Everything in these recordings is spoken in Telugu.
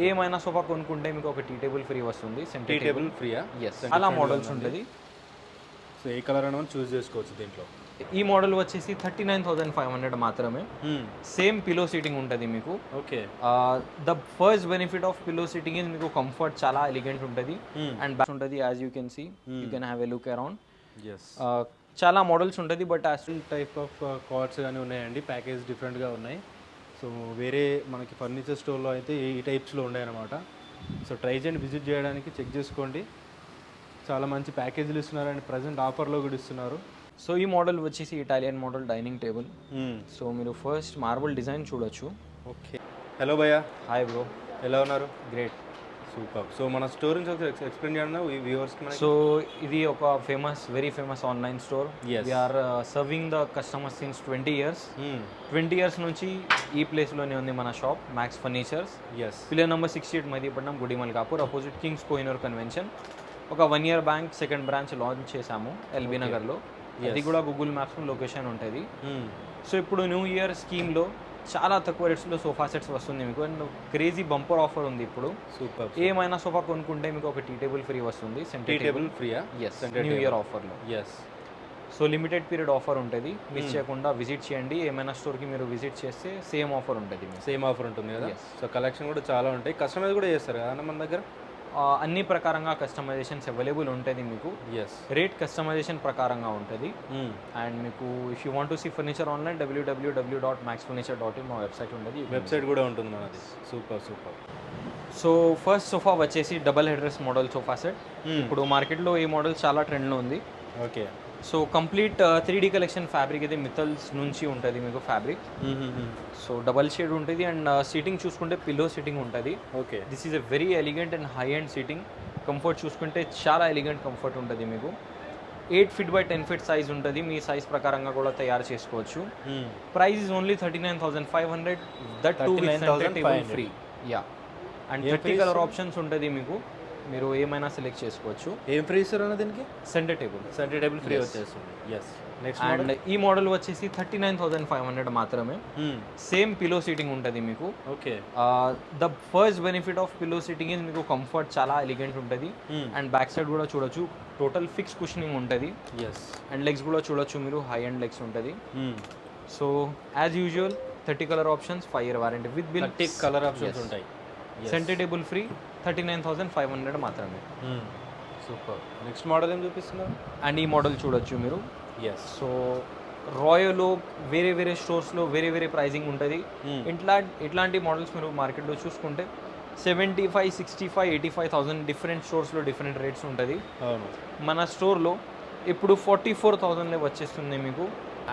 ఏమైనా సోఫా కొనుక్కుంటే మీకు ఒక టీ టేబుల్ ఫ్రీ వస్తుంది. టీ టేబుల్ ఫ్రీయా? ఎస్, అలా మోడల్స్ ఉంటుంది. సో ఏ కలర్ అయినా చూస్ చేసుకోవచ్చు దీంట్లో. ఈ మోడల్ వచ్చేసి 39,500 మాత్రమే. సేమ్ పిలో సీటింగ్ ఉంటుంది మీకు. Okay. The first benefit of pillow seating is మీకు కంఫర్ట్ చాలా ఎలిగెంట్ ఉంటుంది అండ్ బ్యాక్ ఉంటుంది. As you can see, you can have a look around. చాలా మోడల్స్ ఉంటుంది, బట్ టైప్ ఆఫ్ కార్డ్స్ కానీ ఉన్నాయండి. ప్యాకేజ్ డిఫరెంట్గా ఉన్నాయి. సో వేరే మనకి ఫర్నిచర్ స్టోర్లో అయితే ఈ టైప్స్లో ఉన్నాయన్నమాట. సో ట్రై చేయండి, విజిట్ చేయడానికి చెక్ చేసుకోండి. చాలా మంచి ప్యాకేజీలు ఇస్తున్నారు అండ్ ప్రజెంట్ ఆఫర్లో కూడా ఇస్తున్నారు. సో ఈ మోడల్ వచ్చేసి Italian model dining table. So మీరు ఫస్ట్ మార్బుల్ డిజైన్ చూడొచ్చు. ఓకే. హలో భయ్యా. హాయ్ బ్రో, ఎలా ఉన్నారు? Great, super. సో మన స్టోర్ నుంచి ఒకసారి ఎక్స్ప్లెయిన్ చేయండి వ్యూవర్స్కి. సో ఇది ఒక very famous online store. We're serving the customers since 20 years. 20 years నుంచి ఈ ప్లేస్లోనే ఉంది మన shop, Max Furnitures. Pillar number 68, Mehdipatnam, Gudimalkapur, opposite Kings Kohinoor convention. ఒక 1 year bank second branch launch చేశాము ఎల్బీ నగర్లో. అది కూడా గూగుల్ మ్యాప్స్లో లొకేషన్ ఉంటుంది. సో ఇప్పుడు న్యూ ఇయర్ స్కీమ్లో చాలా తక్కువ రేట్స్లో సోఫా సెట్స్ వస్తుంది మీకు. అండ్ క్రేజీ బంపర్ ఆఫర్ ఉంది ఇప్పుడు. సూపర్. ఏమైనా సోఫా కొనుక్కుంటే మీకు ఒక టీ టేబుల్ ఫ్రీ వస్తుంది. టీ టేబుల్ ఫ్రీయా? ఎస్, న్యూ ఇయర్ ఆఫర్లో. Yes. So limited period offer ఉంటుంది, మిస్ చేయకుండా విజిట్ చేయండి. ఏమైనా స్టోర్కి మీరు విజిట్ చేస్తే సేమ్ ఆఫర్ ఉంటుంది. సేమ్ ఆఫర్ ఉంటుంది కదా. సో కలెక్షన్ కూడా చాలా ఉంటాయి. కస్టమైజ్ కూడా చేస్తారు కదా మన దగ్గర. అన్ని ప్రకారంగా కస్టమైజేషన్స్ అవైలబుల్ ఉంటుంది మీకు. రేట్ కస్టమైజేషన్ ప్రకారంగా ఉంటుంది. అండ్ మీకు if you want to see furniture online, www.maxfurniture.in మా వెబ్సైట్ ఉంటుంది. వెబ్సైట్ కూడా ఉంటుంది మనది. Super super. So first sofa వచ్చేసి double head rest model sofa set. ఇప్పుడు మార్కెట్లో ఈ మోడల్ చాలా ట్రెండ్లో ఉంది. Okay. So complete 3D collection fabric అయితే మిథల్స్ నుంచి ఉంటుంది మీకు ఫ్యాబ్రిక్. సో డబల్ షేడ్ ఉంటుంది అండ్ సీటింగ్ చూసుకుంటే పిల్లో సీటింగ్ ఉంటుంది. Okay. This is a very elegant and high and seating. Comfort చూసుకుంటే చాలా ఎలిగెంట్ కంఫర్ట్ ఉంటుంది మీకు. 8 feet by 10 feet సైజ్ ఉంటుంది. మీ సైజ్ ప్రకారంగా కూడా తయారు చేసుకోవచ్చు. Price is only 39,500. That two table free. Yeah, and 30 colour options ఉంటుంది మీకు. మీరు ఏమైనా సెలెక్ట్ చేసుకోవచ్చు. ఏం ఫ్రీ ఇస్తారు అన్న దీనికి? సెంటర్ టేబుల్ ఫ్రీ వచ్చేస్తుంది. ఎస్. నెక్స్ట్ అండ్ ఈ మోడల్ వచ్చేసి 39,500 మాత్రమే. సేమ్ పిలో సీటింగ్ ఉంటుంది మీకు. Okay. The first benefit of pillow seating is మీకు కంఫర్ట్ చాలా ఎలిగెంట్ ఉంటుంది. అండ్ బ్యాక్ సైడ్ కూడా చూడొచ్చు, టోటల్ ఫిక్స్ కుషనింగ్ ఉంటుంది. అండ్ లెగ్స్ కూడా చూడొచ్చు మీరు, హై అండ్ లెగ్స్ ఉంటుంది. So as usual 30 colour options, 5 year warranty with bill. 30 colour options ఉంటాయి. సెంటర్ టేబుల్ ఫ్రీ, 39,500 మాత్రమే. సూపర్. నెక్స్ట్ మోడల్ ఏం చూపిస్తున్నారు? అండ్ ఈ మోడల్ చూడొచ్చు మీరు. ఎస్. సో రాయల్ ఓక్ వేరే స్టోర్స్లో వేరే ప్రైజింగ్ ఉంటుంది. ఇట్లాంటి మోడల్స్ మీరు మార్కెట్లో చూసుకుంటే 75, 65, 85,000 డిఫరెంట్ స్టోర్స్లో డిఫరెంట్ రేట్స్ ఉంటుంది. మన స్టోర్లో ఇప్పుడు 44,000 వచ్చేస్తుంది మీకు.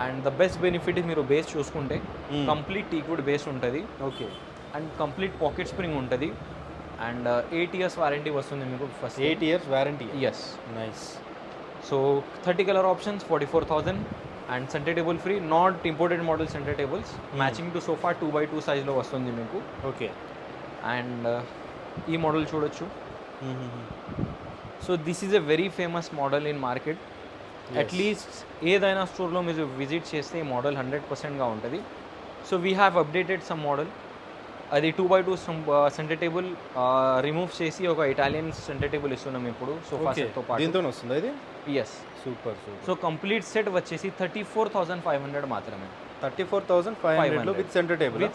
అండ్ ద బెస్ట్ బెనిఫిట్ మీరు బేస్ చూసుకుంటే కంప్లీట్ టీక్వుడ్ బేస్ ఉంటుంది. Okay. And complete pocket spring ఉంటుంది. అండ్ 8 years వారంటీ వస్తుంది మీకు. First 8 years warranty. Yes. Nice. So 30 colour options, 44,000. And centre table free, not imported model centre tables. Matching to sofa 2x2 సైజ్లో వస్తుంది మీకు. ఓకే. అండ్ ఈ మోడల్ చూడొచ్చు. So this is a very famous model in market. At least ఏదైనా స్టోర్లో మీరు విజిట్ చేస్తే ఈ మోడల్ 100%గా ఉంటుంది. So we have updated some model. అది 2x2 సెంటర్ టేబుల్ రిమూవ్ చేసి ఒక ఇటాలియన్ సెంటర్ టేబుల్ ఇస్తున్నాం ఇప్పుడు సోఫా సెట్తో పాటు. దీంతో వస్తుంది ఇది? Yes. Super. So complete set వచ్చేసి 34,500 మాత్రమే. 34,500 with centre table.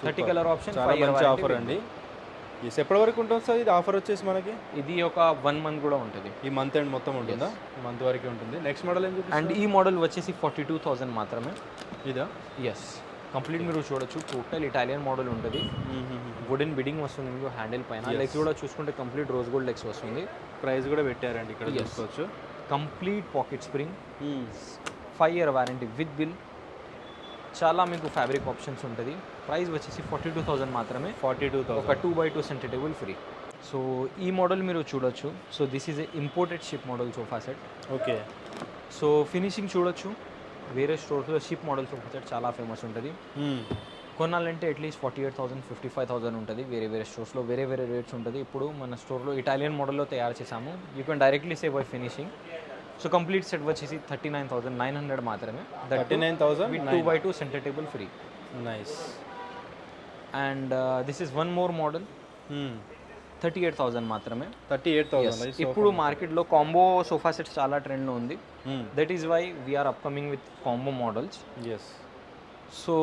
30 colour option, చాలా మంచి ఆఫర్ అండి. ఎస్. ఎప్పటి వరకు ఉంటుంది సార్ ఇది ఆఫర్ వచ్చేసి మనకి? ఇది ఒక 1 month కూడా ఉంటుంది. ఈ మంత్ ఎండ్ మొత్తం ఉంటుందా? మంత్ వరకు ఉంటుంది. నెక్స్ట్ మోడల్ ఏం చూపిస్తారు? అండ్ ఈ మోడల్ వచ్చేసి 42,000 మాత్రమే. ఇదా? ఎస్. కంప్లీట్ మీరు చూడొచ్చు, టోటల్ ఇటాలియన్ మోడల్ ఉంటుంది. వుడెన్ బిడింగ్ వస్తుంది మీకు హ్యాండిల్ పైన. లెగ్స్ కూడా చూసుకుంటే కంప్లీట్ రోజ్ గోల్డ్ లెగ్స్ వస్తుంది. ప్రైస్ కూడా పెట్టారండి ఇక్కడ చూసుకోవచ్చు. Complete pocket spring, 5 year warranty with bill. చాలా మీకు ఫ్యాబ్రిక్ ఆప్షన్స్ ఉంటుంది. ప్రైస్ వచ్చేసి 42,000 మాత్రమే. 42,000. ఒక 2x2 centre table free. So ఈ మోడల్ మీరు చూడొచ్చు. So this is a imported ship model sofa set. Okay. So finishing చూడొచ్చు. వేరే స్టోర్స్లో షిప్ మోడల్ సోఫా సెట్ చాలా ఫేమస్ ఉంటుంది. కొనాలంటే అట్లీస్ట్ 48,000, 55,000 ఉంటుంది. వేరే స్టోర్స్లో వేరే రేట్స్ ఉంటుంది. ఇప్పుడు మన స్టోర్లో ఇటాలియన్ మోడల్లో తయారు చేసాము. You can directly save by finishing. So complete set వచ్చేసి 39,900 మాత్రమే. 39,000 with 2x2 centre table free. Nice. And this is one more model. 38,000 మాత్రమే. 38,000. ఇప్పుడు మార్కెట్లో కాంబో సోఫా సెట్స్ చాలా ట్రెండ్లో ఉంది. That is why we're upcoming with combo models. Yes. So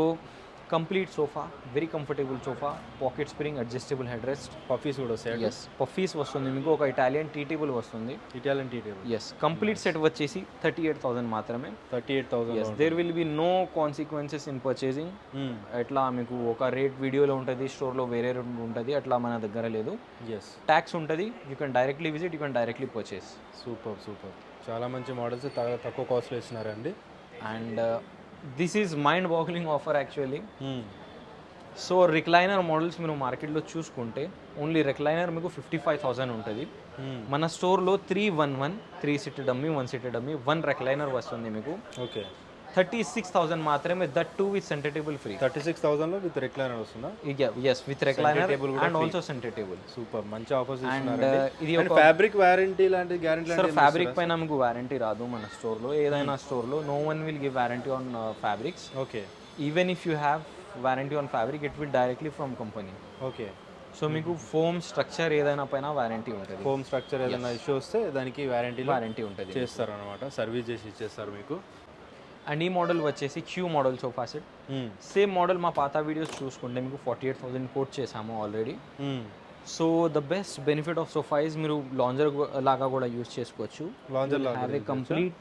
complete sofa, very comfortable sofa, pocket spring, adjustable head rest, puffies కూడా వస్తాయి. ఎస్ పఫీస్ వస్తుంది మీకు, ఒక ఇటాలియన్ టీ టేబుల్ వస్తుంది. Italian tea table. Yes complete set వచ్చేసి 38,000 మాత్రమే. 38,000. Yes there will be no consequences in purchasing. ఎట్లా మీకు ఒక రేట్ వీడియోలో ఉంటుంది, స్టోర్లో వేరే రేట్ ఉంటుంది, అట్లా మన దగ్గర లేదు. ఎస్ ట్యాక్స్ ఉంటుంది, you can directly visit, you can directly purchase. Super. చాలా మంచి మోడల్స్ తక్కువ కాస్ట్లో ఇస్తున్నారండి. And this is mind boggling offer actually. So recliner models మీరు మార్కెట్లో చూసుకుంటే ఓన్లీ రిక్లైనర్ మీకు 55,000 ఉంటుంది. మన స్టోర్లో 311, 3 seater dummy, 1 seater dummy, 1 recliner వస్తుంది మీకు. ఓకే. 36,000 మాత్రమే, that too with centre table free. 36,000లో విత్ రిక్లైనర్ వస్తుందా? Yes with recliner and also centre table. Super, మంచి ఆఫర్స్ అండ్ ఇది ఒక ఫ్యాబ్రిక్ వారంటీ లాంటి గ్యారెంటీ. సార్ ఫ్యాబ్రిక్ పైన మీకు వారంటీ రాదు మన స్టోర్లో. ఏదైనా స్టోర్లో no one will give warranty on fabrics. Okay. Even if you have warranty on fabric, it will directly from company. Okay. So మీకు ఫోమ్ స్ట్రక్చర్ ఏదైనా పైన వారంటీ ఉంటుంది. హోమ్ స్ట్రక్చర్ ఏదైనా ఇష్యూ వస్తే దానికి వారంటీ ఉంటుంది, చేస్తారు అనమాట. సర్వీస్ చేసి ఇచ్చేస్తారు మీకు. అండ్ ఈ మోడల్ వచ్చేసి Q model sofa set. Same model మా పాత వీడియోస్ చూసుకుంటే మీకు 48,000 కోట్ చేసాము already. So the best benefit of sofa is మీరు లాంజర్ లాగా కూడా యూజ్ చేసుకోవచ్చు. Lounger have a complete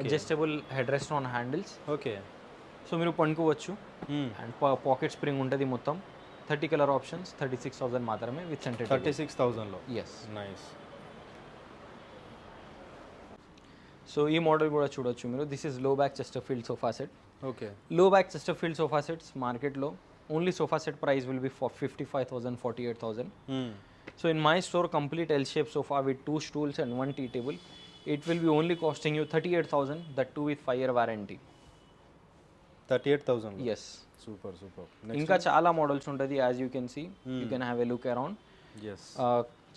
adjustable head rest on handles. Okay. So మీరు పండుకోవచ్చు. అండ్ పాకెట్ స్ప్రింగ్ ఉంటుంది మొత్తం. 30 కలర్ ఆప్షన్స్, 36,000 మాత్రమే విత్ సెంటర్. 36,000లో. ఎస్. నైస్. సో ఈ మోడల్ కూడా చూడొచ్చు మీరు. This is low back Chesterfield sofa set. Okay. Low back Chesterfield sofa sets మార్కెట్లో only sofa set price will be 55,000, 48,000. So in my store complete L shape sofa with 2 stools and 1 tea table, it will be only costing you 38,000, that too with 5 year warranty. 38,000. Yes. Super. ఇంకా చాలా మోడల్స్ ఉంటుంది. As you can see, you can have a look around. Yes.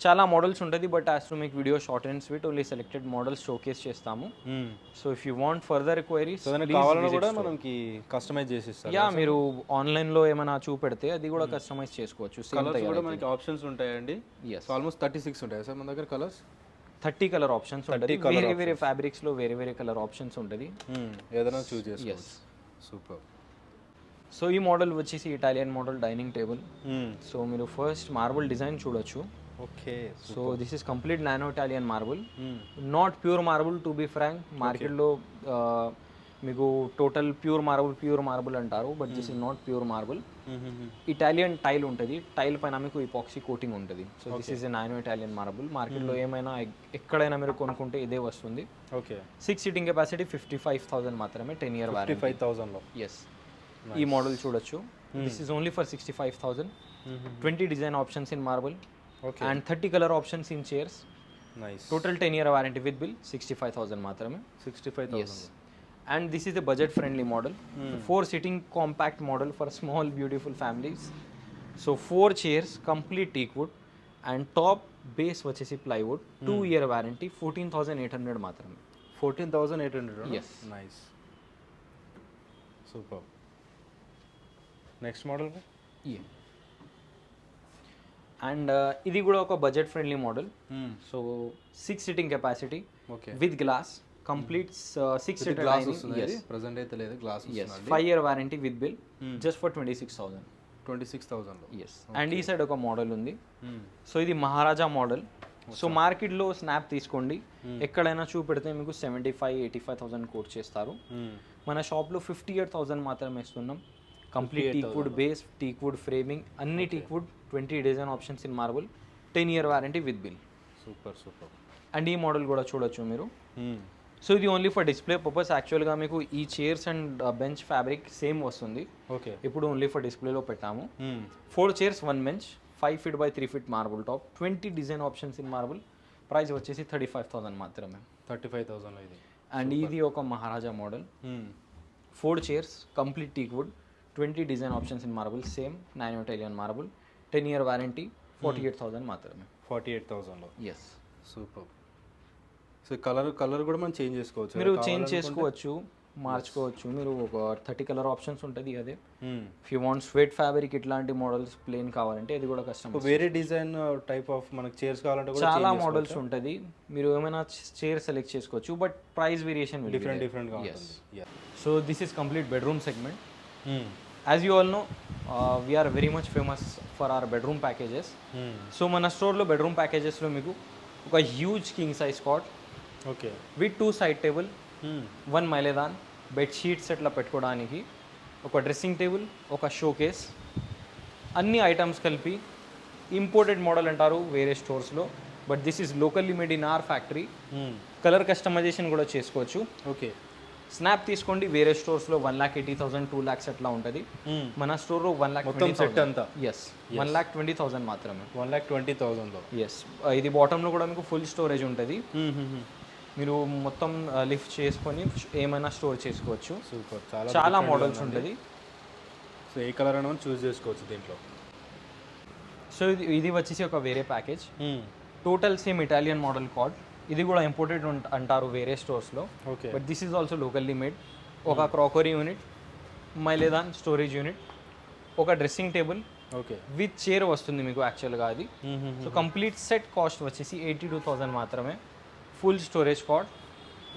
చాలా మోడల్స్ ఉంటుంది, but as to make video short and sweet only selected models showcase చేస్తాము. So if you want further queries కావాలన్నా కూడా మనకి కస్టమైజ్ చేసి ఇస్తారు. యా మీరు ఆన్లైన్లో ఏమైనా చూపెడితే అది కూడా కస్టమైజ్ చేసుకోవచ్చు. కలర్స్ కూడా మనకి ఆప్షన్స్ ఉంటాయండి. ఎస్. ఆల్మోస్ట్ 36 ఉంటాయి సార్ మన దగ్గర కలర్స్. 30 కలర్ ఆప్షన్స్ ఉంటుంది. వేరే ఫ్యాబ్రిక్స్లో వేరే కలర్ ఆప్షన్స్ ఉంటుంది. ఏదైనా చూస్ చేసుకోవచ్చు. సూపర్. సో ఈ మోడల్ వచ్చేసి Italian model dining table. So మీరు ఫస్ట్ మార్బుల్ డిజైన్ చూడొచ్చు. Okay. So this is complete nano Italian marble, not pure marble to be frank. మార్కెట్లో మీకు టోటల్ ప్యూర్ మార్బుల్ అంటారు, but this is not pure marble. Italian tile ఉంటుంది, టైల్ పైన మీకు ఇపాక్సీ కోటింగ్ ఉంటుంది. So this is a nano Italian marble. మార్కెట్లో ఏమైనా ఎక్కడైనా మీరు కొనుక్కుంటే ఇదే వస్తుంది. ఓకే. 6 సీటింగ్ కెపాసిటీ, 55,000 మాత్రమే, 10 year వారంటీ. 55,000లో. ఎస్. ఈ మోడల్ చూడొచ్చు. This is only for 65,000. 20 design options in marble. Okay. And 30 color options in chairs. Nice. Total 10 year warranty with bill, 65,000 మాత్రమే. 65,000. Yes. And this is a budget friendly model. 4 sitting compact model for small beautiful families. So 4 chairs, complete teak wood, and top base వచ్చేసి plywood. 2 year warranty, 14,800 మాత్రమే. 14,800. Yes. Nice. Super. Next model. Yeah. And ఇది కూడా ఒక budget friendly model. So 6 seating capacity with glass, complete 6 seater glass వస్తుంది. ప్రెజెంట్ అయితే లేదు, గ్లాస్ వస్తుంది. 5 year warranty with bill, just for 26,000. 26,000. Yes. And ఈ సైడ్ ఒక మోడల్ ఉంది. సో ఇది మహారాజా మోడల్. సో మార్కెట్లో స్నాప్ తీసుకోండి, ఎక్కడైనా చూపెడితే మీకు 75,000-85,000 కోట్ చేస్తారు. మన షాప్లో 58,000 మాత్రమే ఇస్తున్నాం. Complete teak wood base, teak wood framing, అన్ని teak wood, 20 design options in marble, 10 year warranty with bill. Super. And ఈ మోడల్ కూడా చూడొచ్చు మీరు. సో ఇది ఓన్లీ ఫర్ డిస్ప్లే పర్పస్. యాక్చువల్గా మీకు ఈ chairs and bench fabric same వస్తుంది. ఓకే. ఇప్పుడు ఓన్లీ ఫర్ డిస్ప్లేలో పెట్టాము. 4 chairs, 1 bench, 5 feet by 3 feet marble top, 20 design options in marble. Price వచ్చేసి 35,000 మాత్రమే. 35,000 ఇది. అండ్ ఇది ఒక Maharaja model. 4 chairs, complete teak wood, 20 design options in marble, same nano Italian marble, 10 year warranty, 48,000 మాత్రమే. 48,000లో. ఎస్. సూపర్. సో కలర్ కూడా మనం చేంజ్ చేసుకోవచ్చు. మీరు చేంజ్ చేసుకోవచ్చు. మార్చుకోవచ్చు మీరు. ఒక 30 కలర్ ఆప్షన్స్ ఉంటుంది అదే. If you want sweat fabric ఇట్లాంటి మోడల్స్ ప్లేన్ కావాలంటే ఇది కూడా కష్టం. వేరే డిజైన్ టైప్ ఆఫ్ మనకి చైర్స్ కావాలంటే కూడా చాలా మోడల్స్ ఉంటుంది. మీరు ఏమైనా చైర్ సెలెక్ట్ చేసుకోవచ్చు, బట్ ప్రైస్ వేరియేషన్ డిఫరెంట్గా ఉంటుంది. So this is complete bedroom segment. As you all know we're very much famous for our bedroom packages. So మన స్టోర్లో బెడ్రూమ్ ప్యాకేజెస్లో మీకు ఒక huge king size cot, okay, with 2 side table, 1 మైలేదాన్, బెడ్షీట్స్ ఎట్లా పెట్టుకోవడానికి, ఒక డ్రెస్సింగ్ టేబుల్, ఒక షోకేస్, అన్ని ఐటమ్స్ కలిపి. ఇంపోర్టెడ్ మోడల్ అంటారు వేరే స్టోర్స్లో, but this is locally made in our factory. Colour customisation కూడా చేసుకోవచ్చు. ఓకే, స్నాప్ తీసుకోండి, వేరే స్టోర్స్లో 1,80,000 2 lakhs అట్లా ఉంటుంది. మన స్టోర్లో 1,20,000 సెట్ అంతా. ఎస్, 1,20,000 మాత్రమే. 1,20,000లో. ఎస్, ఇది బాటంలో కూడా మీకు ఫుల్ స్టోరేజ్ ఉంటుంది. మీరు మొత్తం లిఫ్ట్ చేసుకొని ఏమైనా స్టోర్ చేసుకోవచ్చు. సూపర్, చాలా మోడల్స్ ఉంటుంది. సో ఏ కలర్ అయినా చూస్ చేసుకోవచ్చు దీంట్లో. సో ఇది వచ్చేసి ఒక వేరే package, total same Italian model cot. ఇది కూడా ఇంపోర్టెడ్ అంటారు వేరే స్టోర్స్లో, okay, but this is also locally made. ఒక క్రాకరీ యూనిట్, మైలేదాన్ స్టోరేజ్ యూనిట్, ఒక dressing table, okay, with chair వస్తుంది మీకు యాక్చువల్గా అది. సో కంప్లీట్ సెట్ కాస్ట్ వచ్చేసి 82,000 మాత్రమే. Full storage cot.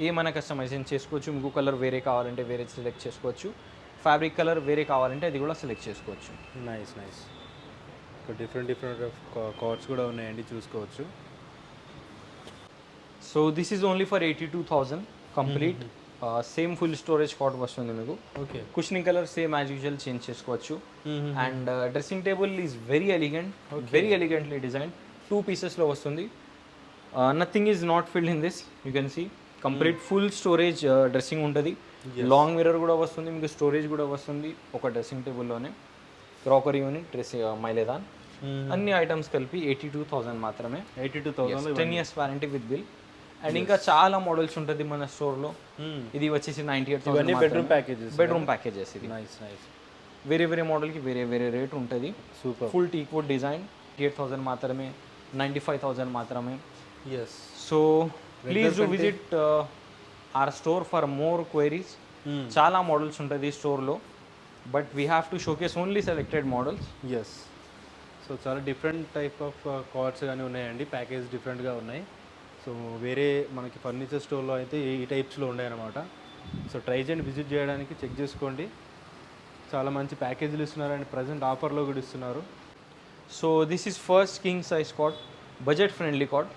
ఏమైనా కస్టమైజేషన్ చేసుకోవచ్చు. మీకు కలర్ వేరే కావాలంటే వేరే సెలెక్ట్ చేసుకోవచ్చు. ఫ్యాబ్రిక్ కలర్ వేరే కావాలంటే అది కూడా సెలెక్ట్ చేసుకోవచ్చు. నైస్. ఇక్కడ డిఫరెంట్ కార్డ్స్ కూడా ఉన్నాయండి, చూసుకోవచ్చు. So this is only for 82,000 complete. Same full storage cot వస్తుంది మీకు. Okay, cushioning colour same as usual change చేసుకోవచ్చు. And dressing table is very elegantly design. 2 పీసెస్లో వస్తుంది. Nothing is not filled in this. You can see complete full storage dressing ఉంటుంది. లాంగ్ మిర్రర్ కూడా వస్తుంది మీకు, స్టోరేజ్ కూడా వస్తుంది ఒక డ్రెస్సింగ్ టేబుల్లోనే. క్రాకరీ యూనిట్, మైలేదాన్, అన్ని ఐటమ్స్ కలిపి 82,000 మాత్రమే. 82,000, 10 years warranty with bill. And ఇంకా చాలా మోడల్స్ ఉంటుంది మన స్టోర్లో. ఇది వచ్చేసి 98,000 బెడ్రూమ్ ప్యాకేజెస్. ఇది వేరే మోడల్కి వేరే రేట్ ఉంటుంది. Super, full teakwood design. 88,000 మాత్రమే, 95,000 మాత్రమే. Yes. So please do visit our store for more queries. చాలా మోడల్స్ ఉంటుంది స్టోర్లో, but we have to showcase only selected models. Yes. So చాలా డిఫరెంట్ టైప్ ఆఫ్ కార్డ్స్ కానీ ఉన్నాయండి, ప్యాకేజ్ డిఫరెంట్గా ఉన్నాయి. సో వేరే మనకి ఫర్నిచర్ స్టోర్లో అయితే ఈ టైప్స్లో ఉన్నాయన్నమాట. సో ట్రై చేయండి, విజిట్ చేయడానికి, చెక్ చేసుకోండి. చాలా మంచి ప్యాకేజీలు ఇస్తున్నారు అండ్ ప్రజెంట్ ఆఫర్లో కూడా ఇస్తున్నారు. So this is first king size cot, budget friendly cot.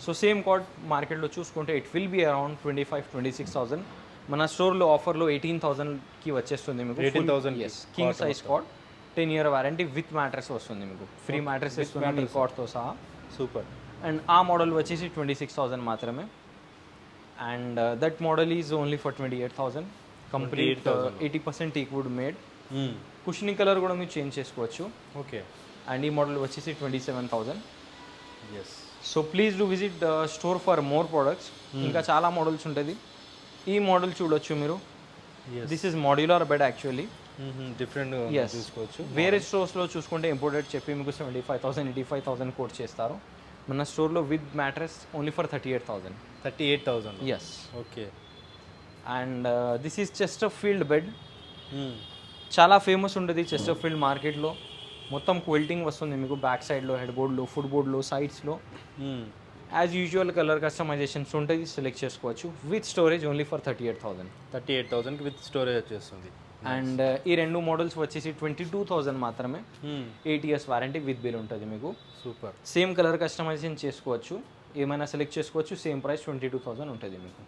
So same cot మార్కెట్లో చూసుకుంటే ఇట్ విల్ బి అరౌండ్ 25,000-26,000. మన స్టోర్లో ఆఫర్లో 18,000కి వచ్చేస్తుంది మీకు. 18,000 king size cot, 10 year warranty with mattress వస్తుంది మీకు. ఫ్రీ మ్యాట్రెస్ ఇస్తుంది కాట్తో సహా. సూపర్. అండ్ ఆ మోడల్ వచ్చేసి 26,000 మాత్రమే. And that model is only for 28,000. Complete 80% teakwood made. Cushioning colour కూడా మీరు చేంజ్ చేసుకోవచ్చు. ఓకే. అండ్ ఈ మోడల్ వచ్చేసి 27,000. Yes. So please do visit store for more products. ఇంకా చాలా మోడల్స్ ఉంటుంది. ఈ మోడల్ చూడొచ్చు మీరు. This is modular bed actually. Different చూసుకోవచ్చు. వేరే స్టోర్స్లో చూసుకుంటే ఇంపోర్టెడ్ చెప్పి మీకు 75,000 85,000 కోట్ చేస్తారు. మన స్టోర్లో with mattress only for 38,000. 38,000. Yes. Okay. And this is chesterfield bed. చాలా ఫేమస్ ఉంటుంది చెస్టర్ఫీల్డ్ మార్కెట్లో. మొత్తం క్విల్టింగ్ వస్తుంది మీకు బ్యాక్ సైడ్లో, హెడ్ బోర్డ్లో, ఫుట్ బోర్డ్లో, సైడ్స్లో. యాజ్ యూజువల్ కలర్ కస్టమైజేషన్స్ ఉంటుంది, సెలెక్ట్ చేసుకోవచ్చు. With storage only for 38,000. 38,000కి విత్ స్టోరేజ్ వచ్చేస్తుంది. అండ్ ఈ రెండు మోడల్స్ వచ్చేసి 22,000 మాత్రమే. 8 years వారంటీ విత్ బిల్ ఉంటుంది మీకు. సూపర్. సేమ్ కలర్ కస్టమైజేషన్ చేసుకోవచ్చు, ఏమైనా సెలెక్ట్ చేసుకోవచ్చు. సేమ్ ప్రైస్ 22,000 ఉంటుంది మీకు.